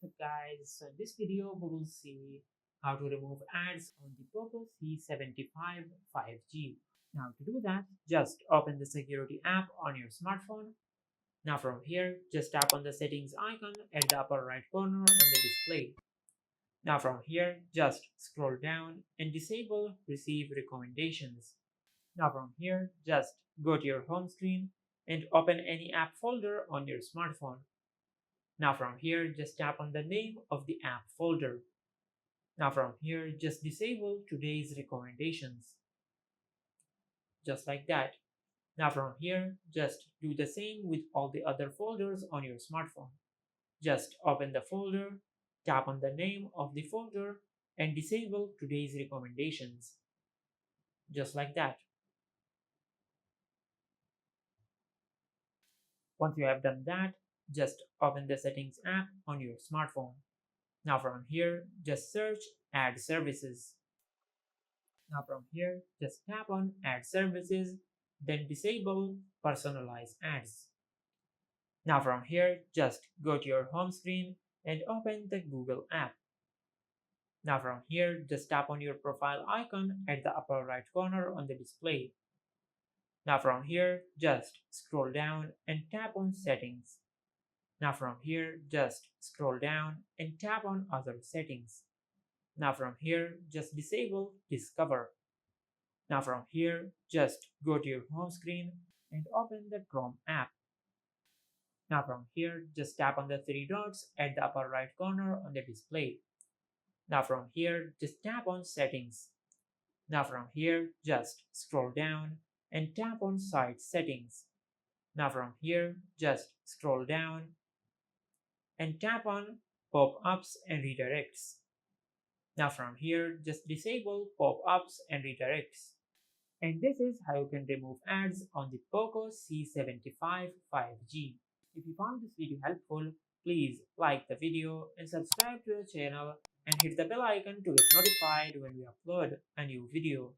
what's up guys? So in this video we will see how to remove ads on the Poco C75 5G. Now to do that, just open the security app on your smartphone. Now from here, just tap on the settings icon at the upper right corner on the display. Now from here, just scroll down and disable receive recommendations. Now from here, just go to your home screen and open any app folder on your smartphone. Now from here, just tap on the name of the app folder. Now from here, just disable today's recommendations. Just like that. Now from here, just do the same with all the other folders on your smartphone. Just open the folder, tap on the name of the folder, and disable today's recommendations. Just like that. Once you have done that, just open the settings app on your smartphone. Now from here, just search Ad Services. Now from here, just tap on Ad Services, then disable Personalize Ads. Now from here, just go to your home screen and open the Google app. Now from here, just tap on your profile icon at the upper right corner on the display. Now from here, just scroll down and tap on Settings. Now from here, just scroll down and tap on Other Settings. Now from here, just disable Discover. Now from here, just go to your home screen and open the Chrome app. Now from here, just tap on the three dots at the upper right corner on the display. Now from here, just tap on Settings. Now from here, just scroll down and tap on Site Settings. Now from here, just scroll down and tap on Pop-ups and Redirects. Now from here, just disable pop-ups and redirects. And this is how you can remove ads on the Poco C75 5G. If you found this video helpful, please like the video and subscribe to the channel and hit the bell icon to get notified when we upload a new video.